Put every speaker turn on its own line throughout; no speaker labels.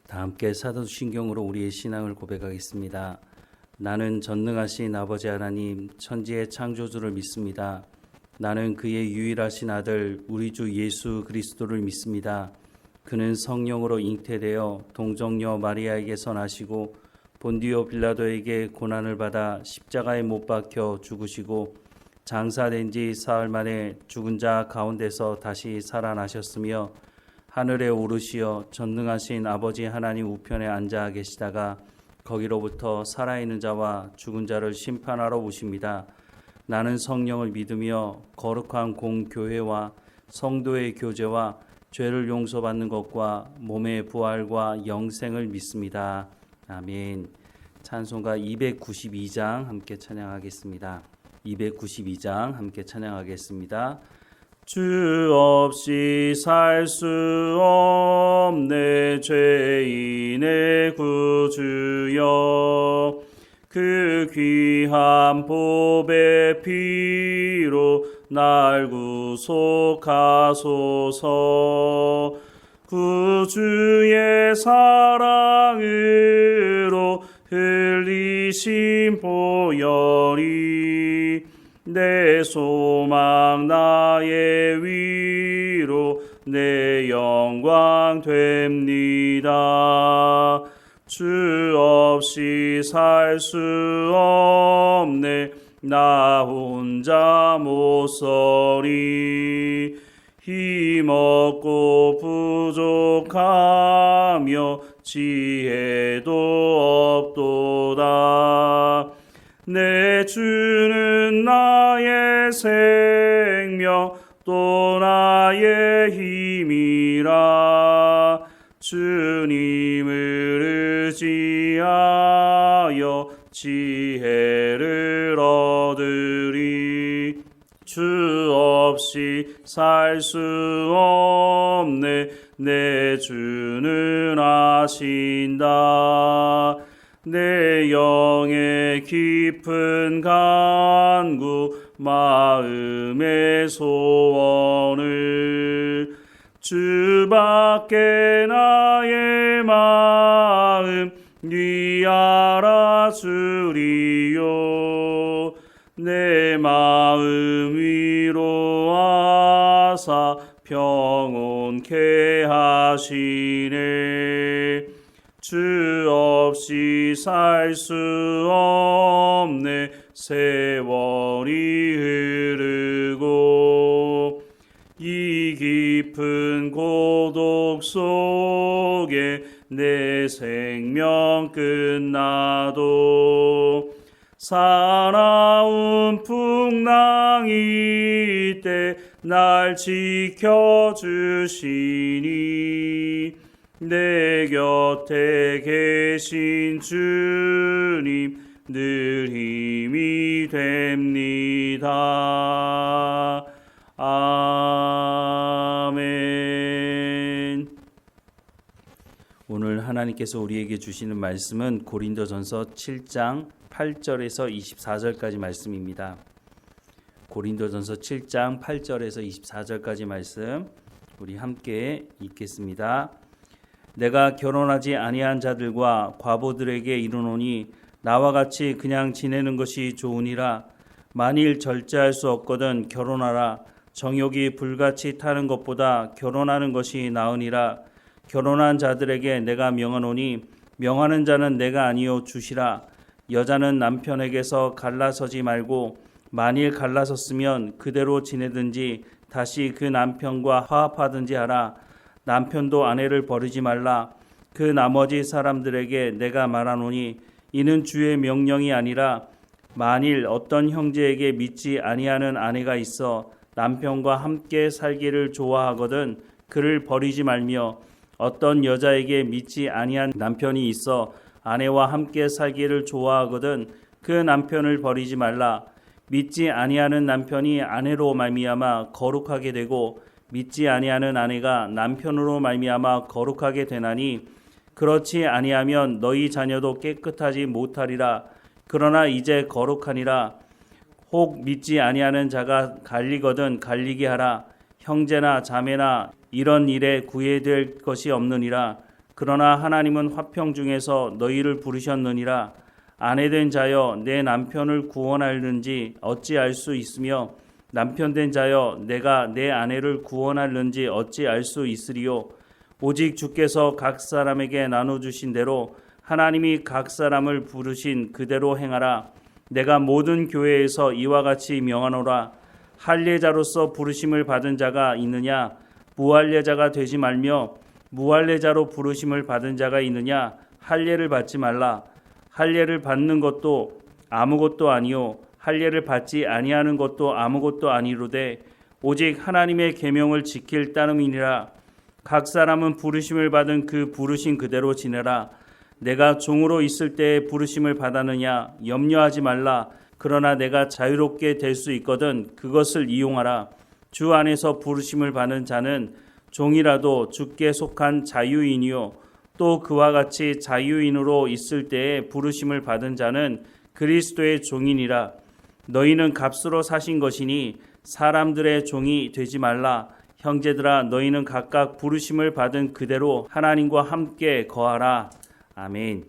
다 함께 사도신경으로 우리의 신앙을 고백하겠습니다. 나는 전능하신 아버지 하나님 천지의 창조주를 믿습니다. 나는 그의 유일하신 아들 우리 주 예수 그리스도를 믿습니다. 그는 성령으로 잉태되어 동정녀 마리아에게서 나시고 본디오 빌라도에게 고난을 받아 십자가에 못 박혀 죽으시고 장사된 지 사흘 만에 죽은 자 가운데서 다시 살아나셨으며 하늘에 오르시어 전능하신 아버지 하나님 우편에 앉아 계시다가 거기로부터 살아있는 자와 죽은 자를 심판하러 오십니다. 나는 성령을 믿으며 거룩한 공교회와 성도의 교제와 죄를 용서받는 것과 몸의 부활과 영생을 믿습니다. 아멘. 찬송가 292장 함께 찬양하겠습니다. 292장 함께 찬양하겠습니다. 주 없이 살 수 없네 죄인의 구주여 그 귀한 보배 피로 날 구속하소서 구주의 사랑으로 흘리신 보혈이 내 소망 나의 위로 내 영광 됩니다. 주 없이 살 수 없네 나 혼자 못 서리 힘없고 부족하며 지혜도 없도다. 내 주는 나의 생명 또 나의 힘이라. 주님을 의지하여 지혜를 얻으리. 주 없이 살 수 없네 내 주는 아신다. 내 영의 깊은 간구 마음의 소원을 주밖에 나의 마음 네 알아주리요. 내 마음 위로하사 평온케 하시네. 주 없이 살 수 없네 세월이 흐르고 이 깊은 고독 속에 내 생명 끝나도 사나운 풍랑이 때 날 지켜주시니 내 곁에 계신 주님 늘 힘이 됩니다. 아멘. 오늘 하나님께서 우리에게 주시는 말씀은 고린도전서 7장 8절에서 24절까지 말씀입니다. 고린도전서 7장 8절에서 24절까지 말씀 우리 함께 읽겠습니다. 내가 결혼하지 아니한 자들과 과부들에게 이르노니 나와 같이 그냥 지내는 것이 좋으니라. 만일 절제할 수 없거든 결혼하라. 정욕이 불같이 타는 것보다 결혼하는 것이 나으니라. 결혼한 자들에게 내가 명하노니 명하는 자는 내가 아니요 주시라. 여자는 남편에게서 갈라서지 말고 만일 갈라섰으면 그대로 지내든지 다시 그 남편과 화합하든지 하라. 남편도 아내를 버리지 말라. 그 나머지 사람들에게 내가 말하노니 이는 주의 명령이 아니라 만일 어떤 형제에게 믿지 아니하는 아내가 있어 남편과 함께 살기를 좋아하거든 그를 버리지 말며 어떤 여자에게 믿지 아니한 남편이 있어 아내와 함께 살기를 좋아하거든 그 남편을 버리지 말라. 믿지 아니하는 남편이 아내로 말미암아 거룩하게 되고 믿지 아니하는 아내가 남편으로 말미암아 거룩하게 되나니 그렇지 아니하면 너희 자녀도 깨끗하지 못하리라. 그러나 이제 거룩하니라. 혹 믿지 아니하는 자가 갈리거든 갈리게 하라. 형제나 자매나 이런 일에 구애될 것이 없느니라. 그러나 하나님은 화평 중에서 너희를 부르셨느니라. 아내된 자여 내 남편을 구원할는지 어찌 알 수 있으며 남편된 자여 내가 내 아내를 구원할는지 어찌 알 수 있으리요. 오직 주께서 각 사람에게 나눠주신 대로 하나님이 각 사람을 부르신 그대로 행하라. 내가 모든 교회에서 이와 같이 명하노라. 할례자로서 부르심을 받은 자가 있느냐? 무할례자가 되지 말며 무할례자로 부르심을 받은 자가 있느냐? 할례를 받지 말라. 할례를 받는 것도 아무것도 아니요 할례를 받지 아니하는 것도 아무것도 아니로되 오직 하나님의 계명을 지킬 따름이니라. 각 사람은 부르심을 받은 그 부르신 그대로 지내라. 내가 종으로 있을 때에 부르심을 받았느냐? 염려하지 말라. 그러나 내가 자유롭게 될 수 있거든 그것을 이용하라. 주 안에서 부르심을 받는 자는 종이라도 주께 속한 자유인이요 또 그와 같이 자유인으로 있을 때에 부르심을 받은 자는 그리스도의 종이니라. 너희는 값으로 사신 것이니 사람들의 종이 되지 말라. 형제들아 너희는 각각 부르심을 받은 그대로 하나님과 함께 거하라. 아멘.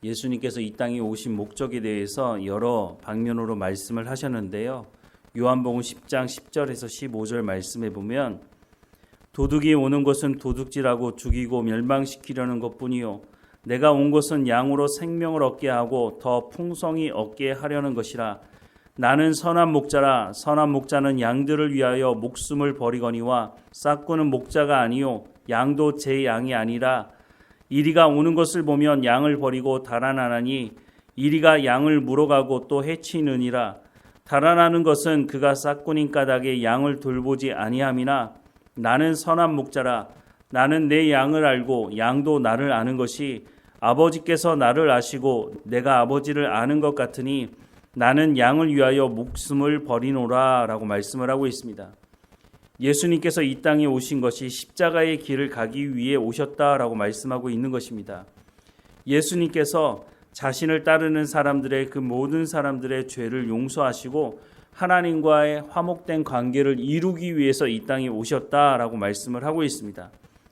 예수님께서 이 땅에 오신 목적에 대해서 여러 방면으로 말씀을 하셨는데요. 요한복음 10장 10절에서 15절 말씀에 보면 도둑이 오는 것은 도둑질하고 죽이고 멸망시키려는 것뿐이요 내가 온 것은 양으로 생명을 얻게 하고 더 풍성히 얻게 하려는 것이라. 나는 선한 목자라. 선한 목자는 양들을 위하여 목숨을 버리거니와 싹구는 목자가 아니요 양도 제 양이 아니라. 이리가 오는 것을 보면 양을 버리고 달아나나니 이리가 양을 물어가고 또 해치느니라. 달아나는 것은 그가 싹군인 까닭에 양을 돌보지 아니함이나 나는 선한 목자라. 나는 내 양을 알고 양도 나를 아는 것이 아버지께서 나를 아시고 내가 아버지를 아는 것 같으니 나는 양을 위하여 목숨을 버리노라 라고 말씀을 하고 있습니다. 예수님께서 이 땅에 오신 것이 십자가의 길을 가기 위해 오셨다라고 말씀하고 있는 것입니다. 예수님께서 자신을 따르는 사람들의 그 모든 사람들의 죄를 용서하시고 하나님과의 화목된 관계를 이루기 위해서 이 땅에 오셨다라고 말씀을 하고 있습니다.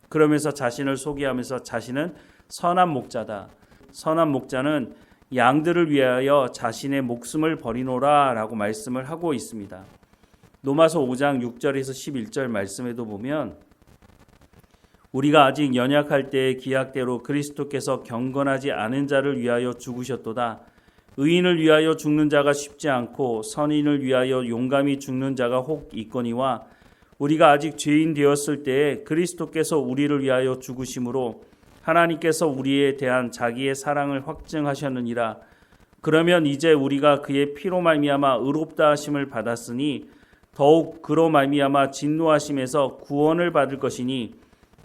그러면서 자신을 소개하면서 자신은 선한 목자다. 선한 목자는 양들을 위하여 자신의 목숨을 버리노라 라고 말씀을 하고 있습니다. 로마서 5장 6절에서 11절 말씀에도 보면 우리가 아직 연약할 때의 기약대로 그리스도께서 경건하지 않은 자를 위하여 죽으셨도다. 의인을 위하여 죽는 자가 쉽지 않고 선인을 위하여 용감히 죽는 자가 혹 있거니와 우리가 아직 죄인 되었을 때에 그리스도께서 우리를 위하여 죽으심으로 하나님께서 우리에 대한 자기의 사랑을 확증하셨느니라. 그러면 이제 우리가 그의 피로 말미암아 의롭다 하심을 받았으니 더욱 그로 말미암아 진노하심에서 구원을 받을 것이니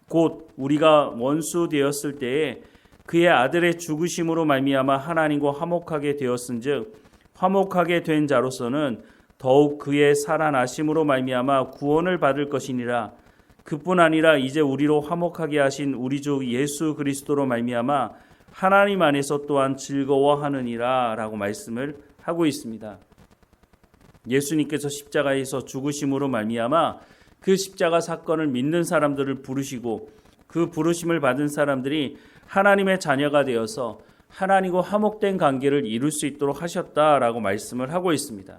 곧 우리가 원수 되었을 때에 그의 아들의 죽으심으로 말미암아 하나님과 화목하게 되었은즉 화목하게 된 자로서는 더욱 그의 살아나심으로 말미암아 구원을 받을 것이니라. 그뿐 아니라 이제 우리로 화목하게 하신 우리 주 예수 그리스도로 말미암아 하나님 안에서 또한 즐거워하느니라 라고 말씀을 하고 있습니다. 예수님께서 십자가에서 죽으심으로 말미암아 그 십자가 사건을 믿는 사람들을 부르시고 그 부르심을 받은 사람들이 하나님의 자녀가 되어서 하나님과 화목된 관계를 이룰 수 있도록 하셨다라고 말씀을 하고 있습니다.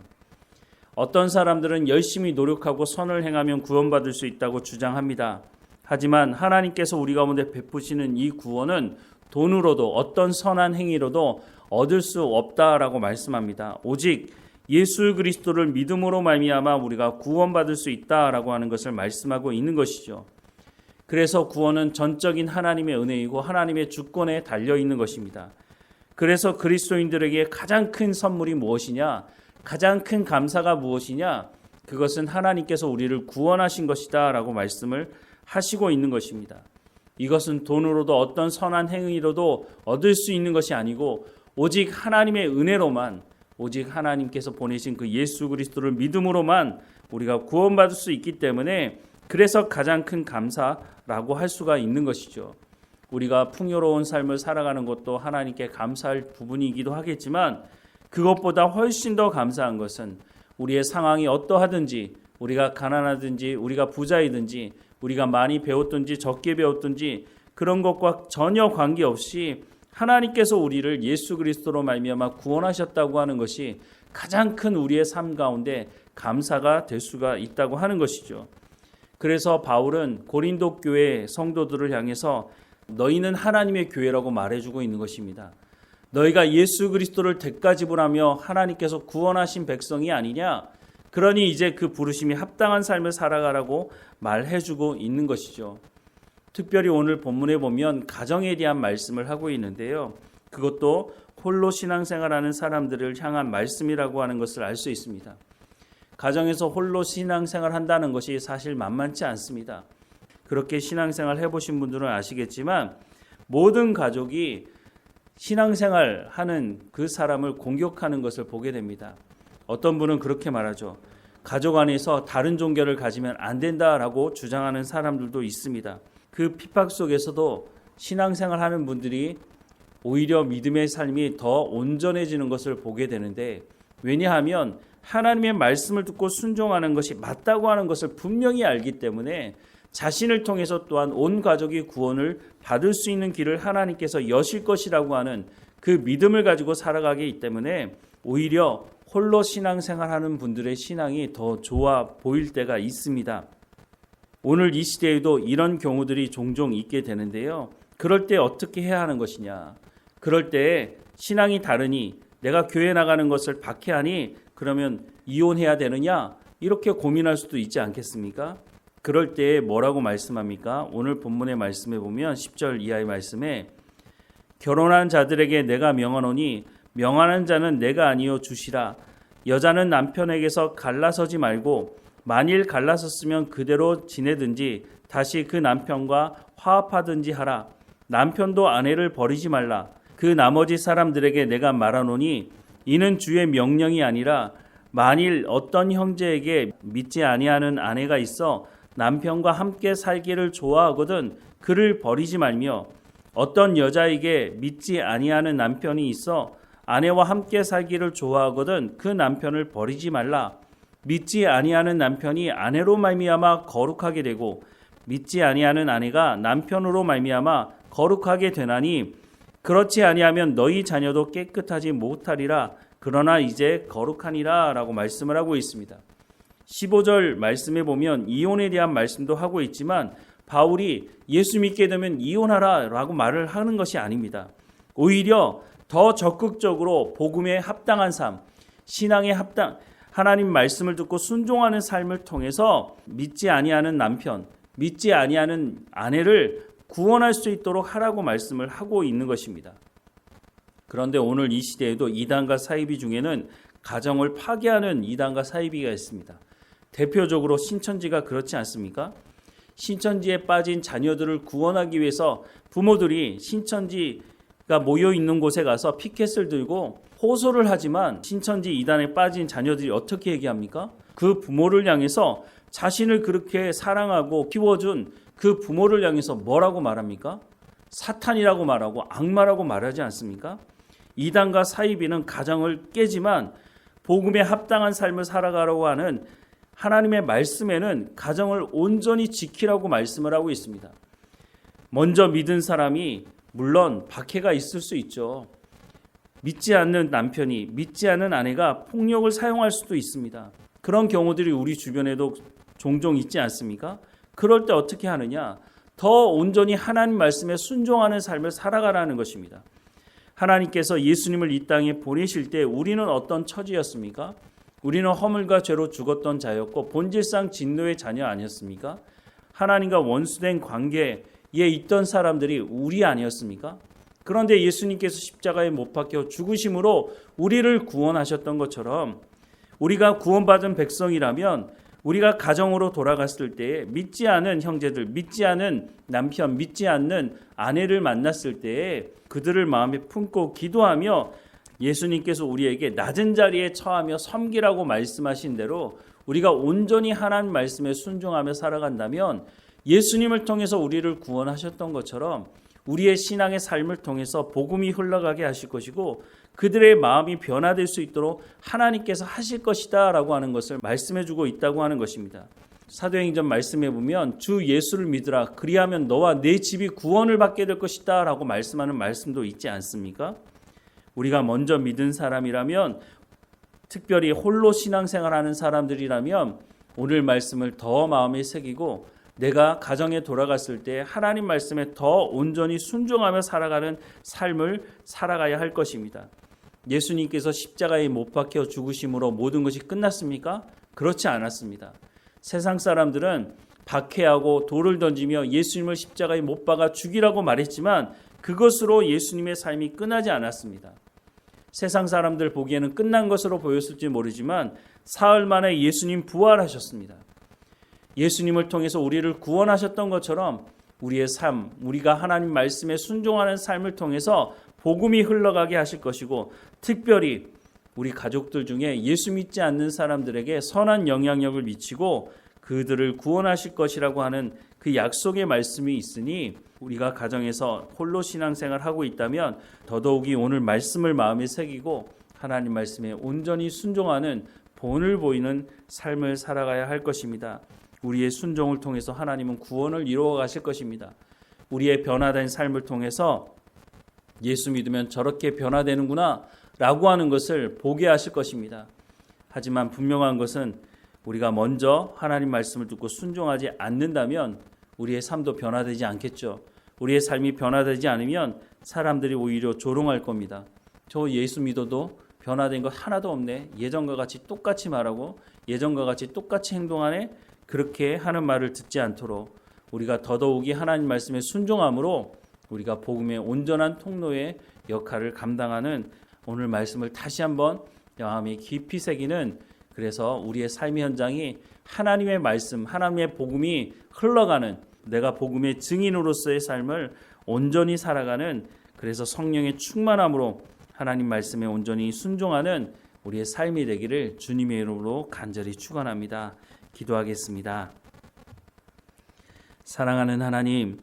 어떤 사람들은 열심히 노력하고 선을 행하면 구원받을 수 있다고 주장합니다. 하지만 하나님께서 우리 가운데 베푸시는 이 구원은 돈으로도 어떤 선한 행위로도 얻을 수 없다라고 말씀합니다. 오직 예수 그리스도를 믿음으로 말미암아 우리가 구원받을 수 있다라고 하는 것을 말씀하고 있는 것이죠. 그래서 구원은 전적인 하나님의 은혜이고 하나님의 주권에 달려 있는 것입니다. 그래서 그리스도인들에게 가장 큰 선물이 무엇이냐? 가장 큰 감사가 무엇이냐? 그것은 하나님께서 우리를 구원하신 것이다 라고 말씀을 하시고 있는 것입니다. 이것은 돈으로도 어떤 선한 행위로도 얻을 수 있는 것이 아니고 오직 하나님의 은혜로만, 오직 하나님께서 보내신 그 예수 그리스도를 믿음으로만 우리가 구원받을 수 있기 때문에 그래서 가장 큰 감사라고 할 수가 있는 것이죠. 우리가 풍요로운 삶을 살아가는 것도 하나님께 감사할 부분이기도 하겠지만 그것보다 훨씬 더 감사한 것은 우리의 상황이 어떠하든지 우리가 가난하든지 우리가 부자이든지 우리가 많이 배웠든지 적게 배웠든지 그런 것과 전혀 관계없이 하나님께서 우리를 예수 그리스도로 말미암아 구원하셨다고 하는 것이 가장 큰 우리의 삶 가운데 감사가 될 수가 있다고 하는 것이죠. 그래서 바울은 고린도 교회 성도들을 향해서 너희는 하나님의 교회라고 말해주고 있는 것입니다. 너희가 예수 그리스도를 대가지불하며 하나님께서 구원하신 백성이 아니냐? 그러니 이제 그 부르심이 합당한 삶을 살아가라고 말해주고 있는 것이죠. 특별히 오늘 본문에 보면 가정에 대한 말씀을 하고 있는데요. 그것도 홀로 신앙생활하는 사람들을 향한 말씀이라고 하는 것을 알 수 있습니다. 가정에서 홀로 신앙생활 한다는 것이 사실 만만치 않습니다. 그렇게 신앙생활 해보신 분들은 아시겠지만 모든 가족이 신앙생활 하는 그 사람을 공격하는 것을 보게 됩니다. 어떤 분은 그렇게 말하죠. 가족 안에서 다른 종교를 가지면 안 된다라고 주장하는 사람들도 있습니다. 그 핍박 속에서도 신앙생활 하는 분들이 오히려 믿음의 삶이 더 온전해지는 것을 보게 되는데, 왜냐하면 하나님의 말씀을 듣고 순종하는 것이 맞다고 하는 것을 분명히 알기 때문에 자신을 통해서 또한 온 가족이 구원을 받을 수 있는 길을 하나님께서 여실 것이라고 하는 그 믿음을 가지고 살아가기 때문에 오히려 홀로 신앙생활하는 분들의 신앙이 더 좋아 보일 때가 있습니다. 오늘 이 시대에도 이런 경우들이 종종 있게 되는데요. 그럴 때 어떻게 해야 하는 것이냐? 그럴 때 신앙이 다르니 내가 교회 나가는 것을 박해하니 그러면 이혼해야 되느냐? 이렇게 고민할 수도 있지 않겠습니까? 그럴 때 뭐라고 말씀합니까? 오늘 본문의 말씀에 보면 10절 이하의 말씀에 결혼한 자들에게 내가 명하노니 명하는 자는 내가 아니요 주시라. 여자는 남편에게서 갈라서지 말고 만일 갈라섰으면 그대로 지내든지 다시 그 남편과 화합하든지 하라. 남편도 아내를 버리지 말라. 그 나머지 사람들에게 내가 말하노니 이는 주의 명령이 아니라 만일 어떤 형제에게 믿지 아니하는 아내가 있어 남편과 함께 살기를 좋아하거든 그를 버리지 말며 어떤 여자에게 믿지 아니하는 남편이 있어 아내와 함께 살기를 좋아하거든 그 남편을 버리지 말라. 믿지 아니하는 남편이 아내로 말미암아 거룩하게 되고 믿지 아니하는 아내가 남편으로 말미암아 거룩하게 되나니 그렇지 아니하면 너희 자녀도 깨끗하지 못하리라. 그러나 이제 거룩하니라 라고 말씀을 하고 있습니다. 15절 말씀에 보면 이혼에 대한 말씀도 하고 있지만 바울이 예수 믿게 되면 이혼하라 라고 말을 하는 것이 아닙니다. 오히려 더 적극적으로 복음에 합당한 삶, 신앙에 하나님 말씀을 듣고 순종하는 삶을 통해서 믿지 아니하는 남편, 믿지 아니하는 아내를 구원할 수 있도록 하라고 말씀을 하고 있는 것입니다. 그런데 오늘 이 시대에도 이단과 사이비 중에는 가정을 파괴하는 이단과 사이비가 있습니다. 대표적으로 신천지가 그렇지 않습니까? 신천지에 빠진 자녀들을 구원하기 위해서 부모들이 신천지가 모여 있는 곳에 가서 피켓을 들고 호소를 하지만 신천지 이단에 빠진 자녀들이 어떻게 얘기합니까? 그 부모를 향해서 자신을 그렇게 사랑하고 키워준 그 부모를 향해서 뭐라고 말합니까? 사탄이라고 말하고 악마라고 말하지 않습니까? 이단과 사이비는 가정을 깨지만 복음에 합당한 삶을 살아가려고 하는 하나님의 말씀에는 가정을 온전히 지키라고 말씀을 하고 있습니다. 먼저 믿은 사람이 물론 박해가 있을 수 있죠. 믿지 않는 남편이, 믿지 않는 아내가 폭력을 사용할 수도 있습니다. 그런 경우들이 우리 주변에도 종종 있지 않습니까? 그럴 때 어떻게 하느냐? 더 온전히 하나님 말씀에 순종하는 삶을 살아가라는 것입니다. 하나님께서 예수님을 이 땅에 보내실 때 우리는 어떤 처지였습니까? 우리는 허물과 죄로 죽었던 자였고 본질상 진노의 자녀 아니었습니까? 하나님과 원수된 관계에 있던 사람들이 우리 아니었습니까? 그런데 예수님께서 십자가에 못 박혀 죽으심으로 우리를 구원하셨던 것처럼 우리가 구원받은 백성이라면 우리가 가정으로 돌아갔을 때에 믿지 않은 형제들, 믿지 않은 남편, 믿지 않는 아내를 만났을 때에 그들을 마음에 품고 기도하며 예수님께서 우리에게 낮은 자리에 처하며 섬기라고 말씀하신 대로 우리가 온전히 하나님 말씀에 순종하며 살아간다면 예수님을 통해서 우리를 구원하셨던 것처럼 우리의 신앙의 삶을 통해서 복음이 흘러가게 하실 것이고 그들의 마음이 변화될 수 있도록 하나님께서 하실 것이다 라고 하는 것을 말씀해 주고 있다고 하는 것입니다. 사도행전 말씀해 보면 주 예수를 믿으라 그리하면 너와 네 집이 구원을 받게 될 것이다 라고 말씀하는 말씀도 있지 않습니까? 우리가 먼저 믿은 사람이라면, 특별히 홀로 신앙생활하는 사람들이라면 오늘 말씀을 더 마음에 새기고 내가 가정에 돌아갔을 때 하나님 말씀에 더 온전히 순종하며 살아가는 삶을 살아가야 할 것입니다. 예수님께서 십자가에 못 박혀 죽으심으로 모든 것이 끝났습니까? 그렇지 않았습니다. 세상 사람들은 박해하고 돌을 던지며 예수님을 십자가에 못 박아 죽이라고 말했지만 그것으로 예수님의 삶이 끝나지 않았습니다. 세상 사람들 보기에는 끝난 것으로 보였을지 모르지만 사흘 만에 예수님 부활하셨습니다. 예수님을 통해서 우리를 구원하셨던 것처럼 우리의 삶, 우리가 하나님 말씀에 순종하는 삶을 통해서 복음이 흘러가게 하실 것이고, 특별히 우리 가족들 중에 예수 믿지 않는 사람들에게 선한 영향력을 미치고 그들을 구원하실 것이라고 하는 그 약속의 말씀이 있으니, 우리가 가정에서 홀로 신앙생활을 하고 있다면 더더욱이 오늘 말씀을 마음에 새기고 하나님 말씀에 온전히 순종하는 본을 보이는 삶을 살아가야 할 것입니다. 우리의 순종을 통해서 하나님은 구원을 이루어 가실 것입니다. 우리의 변화된 삶을 통해서 예수 믿으면 저렇게 변화되는구나 라고 하는 것을 보게 하실 것입니다. 하지만 분명한 것은 우리가 먼저 하나님 말씀을 듣고 순종하지 않는다면 우리의 삶도 변화되지 않겠죠. 우리의 삶이 변화되지 않으면 사람들이 오히려 조롱할 겁니다. 저 예수 믿어도 변화된 것 하나도 없네. 예전과 같이 똑같이 말하고 예전과 같이 똑같이 행동하네. 그렇게 하는 말을 듣지 않도록 우리가 더더욱이 하나님 말씀에 순종함으로 우리가 복음의 온전한 통로의 역할을 감당하는 오늘 말씀을 다시 한번 마음에 깊이 새기는, 그래서 우리의 삶의 현장이 하나님의 말씀, 하나님의 복음이 흘러가는, 내가 복음의 증인으로서의 삶을 온전히 살아가는, 그래서 성령의 충만함으로 하나님 말씀에 온전히 순종하는 우리의 삶이 되기를 주님의 이름으로 간절히 축원합니다. 기도하겠습니다. 사랑하는 하나님,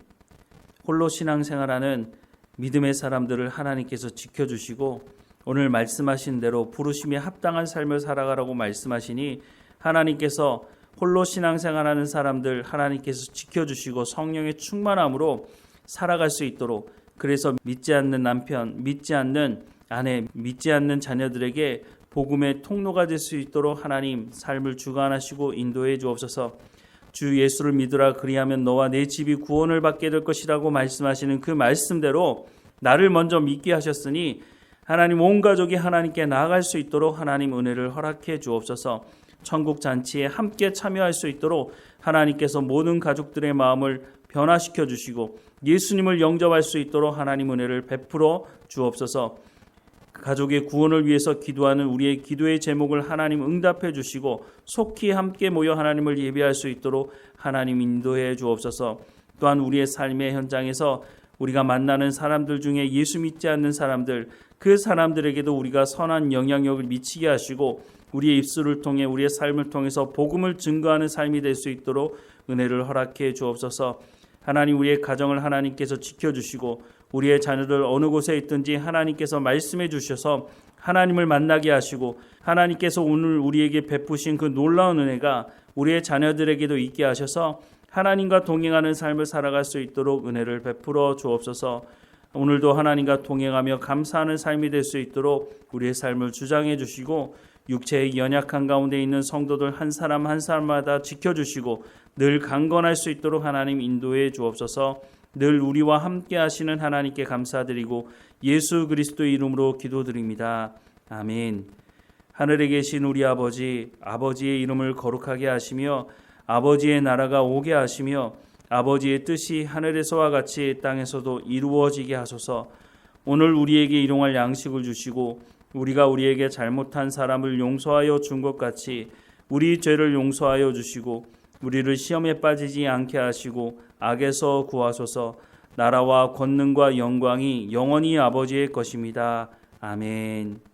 홀로 신앙생활하는 믿음의 사람들을 하나님께서 지켜주시고 오늘 말씀하신 대로 부르심에 합당한 삶을 살아가라고 말씀하시니, 하나님께서 홀로 신앙생활하는 사람들 하나님께서 지켜주시고 성령의 충만함으로 살아갈 수 있도록, 그래서 믿지 않는 남편, 믿지 않는 아내, 믿지 않는 자녀들에게 복음의 통로가 될 수 있도록 하나님 삶을 주관하시고 인도해 주옵소서. 주 예수를 믿으라 그리하면 너와 내 집이 구원을 받게 될 것이라고 말씀하시는 그 말씀대로 나를 먼저 믿게 하셨으니 하나님 온 가족이 하나님께 나아갈 수 있도록 하나님 은혜를 허락해 주옵소서. 천국 잔치에 함께 참여할 수 있도록 하나님께서 모든 가족들의 마음을 변화시켜 주시고 예수님을 영접할 수 있도록 하나님 은혜를 베풀어 주옵소서. 가족의 구원을 위해서 기도하는 우리의 기도의 제목을 하나님 응답해 주시고 속히 함께 모여 하나님을 예배할 수 있도록 하나님 인도해 주옵소서. 또한 우리의 삶의 현장에서 우리가 만나는 사람들 중에 예수 믿지 않는 사람들, 그 사람들에게도 우리가 선한 영향력을 미치게 하시고 우리의 입술을 통해 우리의 삶을 통해서 복음을 증거하는 삶이 될 수 있도록 은혜를 허락해 주옵소서. 하나님, 우리의 가정을 하나님께서 지켜주시고 우리의 자녀들 어느 곳에 있든지 하나님께서 말씀해 주셔서 하나님을 만나게 하시고 하나님께서 오늘 우리에게 베푸신 그 놀라운 은혜가 우리의 자녀들에게도 있게 하셔서 하나님과 동행하는 삶을 살아갈 수 있도록 은혜를 베풀어 주옵소서. 오늘도 하나님과 동행하며 감사하는 삶이 될 수 있도록 우리의 삶을 주장해 주시고 육체의 연약한 가운데 있는 성도들 한 사람 한 사람마다 지켜주시고 늘 강건할 수 있도록 하나님 인도해 주옵소서. 늘 우리와 함께 하시는 하나님께 감사드리고 예수 그리스도의 이름으로 기도드립니다. 아멘. 하늘에 계신 우리 아버지, 아버지의 이름을 거룩하게 하시며 아버지의 나라가 오게 하시며 아버지의 뜻이 하늘에서와 같이 땅에서도 이루어지게 하소서. 오늘 우리에게 일용할 양식을 주시고 우리가 우리에게 잘못한 사람을 용서하여 준 것 같이 우리 죄를 용서하여 주시고 우리를 시험에 빠지지 않게 하시고 악에서 구하소서. 나라와 권능과 영광이 영원히 아버지의 것입니다. 아멘.